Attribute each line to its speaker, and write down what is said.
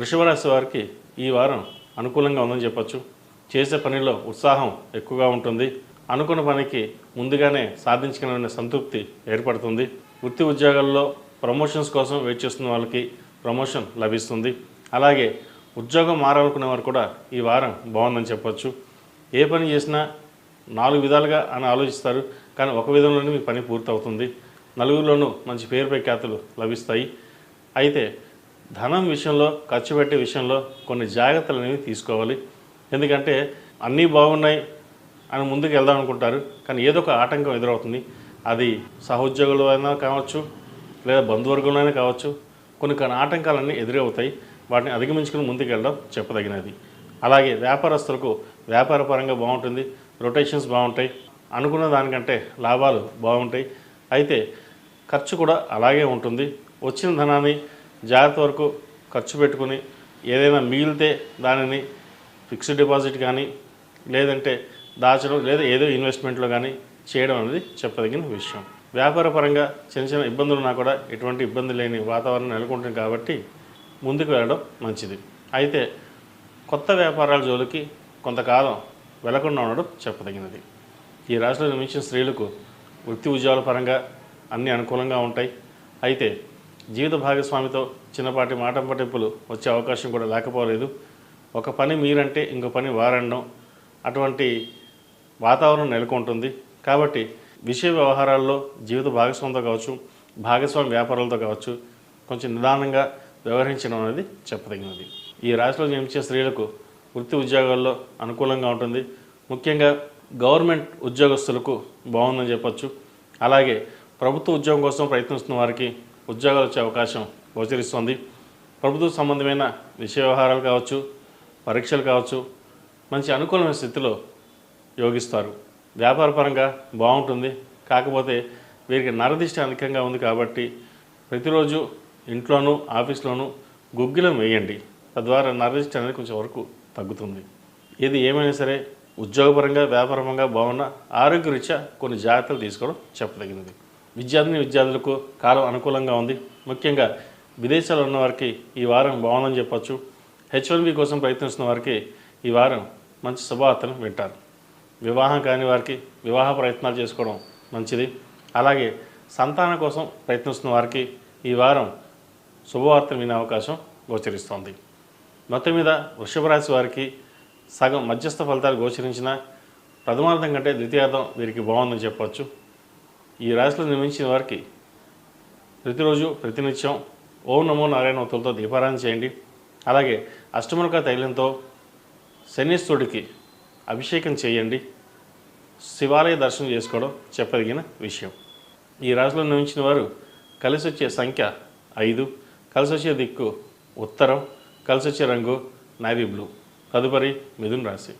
Speaker 1: వృషభ రాశి వారికి ఈ వారం అనుకూలంగా ఉందని చెప్పొచ్చు. చేసే పనిలో ఉత్సాహం ఎక్కువగా ఉంటుంది. అనుకున్న పనికి ముందుగానే సాధించగలిగిన సంతృప్తి ఏర్పడుతుంది. వృత్తి ఉద్యోగాల్లో ప్రమోషన్స్ కోసం వెయిట్ చేస్తున్న వాళ్ళకి ప్రమోషన్ లభిస్తుంది. అలాగే ఉద్యోగం మారాలనుకునే వారు కూడా ఈ వారం బాగుందని చెప్పొచ్చు. ఏ పని చేసినా 4 విధాలుగా అని ఆలోచిస్తారు, కానీ ఒక విధంలోనే మీ పని పూర్తవుతుంది. నలుగురిలోనూ మంచి పేరు ప్రఖ్యాతులు లభిస్తాయి. అయితే ధనం విషయంలో, ఖర్చు పెట్టే విషయంలో కొన్ని జాగ్రత్తలు అనేవి తీసుకోవాలి. ఎందుకంటే అన్నీ బాగున్నాయి అని ముందుకు వెళ్దాం అనుకుంటారు, కానీ ఏదో ఒక ఆటంకం ఎదురవుతుంది. అది సహోద్యోగులు అయినా కావచ్చు, లేదా బంధువర్గంలో అయినా కావచ్చు. కొన్ని ఆటంకాలన్నీ ఎదురవుతాయి. వాటిని అధిగమించుకుని ముందుకు వెళ్ళడం చెప్పదగినది. అలాగే వ్యాపారస్తులకు వ్యాపార పరంగా బాగుంటుంది. రొటేషన్స్ బాగుంటాయి. అనుకున్న దానికంటే లాభాలు బాగుంటాయి. అయితే ఖర్చు కూడా అలాగే ఉంటుంది. వచ్చిన ధనాన్ని జాగ్రత్త వరకు ఖర్చు పెట్టుకుని ఏదైనా మిగిలితే దానిని ఫిక్స్డ్ డిపాజిట్ కానీ, లేదంటే దాచడం, లేదా ఏదో ఇన్వెస్ట్మెంట్లో కానీ చేయడం అనేది చెప్పదగిన విషయం. వ్యాపార పరంగా చిన్న చిన్న ఇబ్బందులు ఉన్నా కూడా ఎటువంటి ఇబ్బంది లేని వాతావరణం నెలకొంటుంది కాబట్టి ముందుకు వెళ్ళడం మంచిది. అయితే కొత్త వ్యాపారాల జోలికి కొంతకాలం వెళ్లకుండా ఉండడం చెప్పదగినది. ఈ రాశిలో జన్మించిన స్త్రీలకు వృత్తి ఉద్యోగాల పరంగా అన్నీ అనుకూలంగా ఉంటాయి. అయితే జీవిత భాగస్వామితో చిన్నపాటి మాట పట్టింపులు వచ్చే అవకాశం కూడా లేకపోలేదు. ఒక పని మీరంటే ఇంకో పని వారనడం, అటువంటి వాతావరణం నెలకొంటుంది. కాబట్టి విషయ వ్యవహారాల్లో జీవిత భాగస్వామితో కావచ్చు, భాగస్వామి వ్యాపారాలతో కావచ్చు, కొంచెం నిదానంగా వ్యవహరించడం అనేది చెప్పదగినది. ఈ రాశిలో జన్మించే స్త్రీలకు వృత్తి ఉద్యోగాల్లో అనుకూలంగా ఉంటుంది. ముఖ్యంగా గవర్నమెంట్ ఉద్యోగస్తులకు బాగుందని చెప్పచ్చు. అలాగే ప్రభుత్వ ఉద్యోగం కోసం ప్రయత్నిస్తున్న వారికి ఉద్యోగాలు వచ్చే అవకాశం గోచరిస్తుంది. ప్రభుత్వ సంబంధమైన విషయ వ్యవహారాలు కావచ్చు, పరీక్షలు కావచ్చు, మంచి అనుకూలమైన స్థితిలో యోగిస్తారు. వ్యాపార పరంగా బాగుంటుంది. కాకపోతే వీరికి నరదిష్టి అధికంగా ఉంది కాబట్టి ప్రతిరోజు ఇంట్లోనూ ఆఫీస్లోనూ గుగ్గిలం వేయండి. తద్వారా నరదిష్టి అనేది కొంచెం వరకు తగ్గుతుంది. ఏది ఏమైనా సరే ఉద్యోగపరంగా, వ్యాపారపరంగా బాగున్న ఆరోగ్యరీత్యా కొన్ని జాగ్రత్తలు తీసుకోవడం చెప్పదగినది. విద్యార్థులకు కాలం అనుకూలంగా ఉంది. ముఖ్యంగా విదేశాల్లో ఉన్న వారికి ఈ వారం బాగుందని చెప్పచ్చు. H1B కోసం ప్రయత్నిస్తున్న వారికి ఈ వారం మంచి శుభవార్తను వింటారు. వివాహం కాని వారికి వివాహ ప్రయత్నాలు చేసుకోవడం మంచిది. అలాగే సంతానం కోసం ప్రయత్నిస్తున్న వారికి ఈ వారం శుభవార్తను వినే అవకాశం గోచరిస్తోంది. మొత్తం మీద వృషభ రాశి వారికి సగం మధ్యస్థ ఫలితాలు గోచరించిన ప్రథమార్థం కంటే ద్వితీయార్థం వీరికి బాగుందని చెప్పవచ్చు. ఈ రాశిలో నిర్మించిన వారికి ప్రతిరోజు ప్రతినిత్యం ఓం నమో నారాయణ ఒత్తులతో దీపారాధన చేయండి. అలాగే అష్టముఖ తైలంతో శనీశ్వరుడికి అభిషేకం చేయండి. శివాలయ దర్శనం చేసుకోవడం చెప్పదగిన విషయం. ఈ రాశిలో నిర్మించిన వారు కలిసి వచ్చే సంఖ్య 5, కలిసి వచ్చే దిక్కు ఉత్తరం, కలిసి వచ్చే రంగు నేవీ బ్లూ. తదుపరి మిథున రాశి.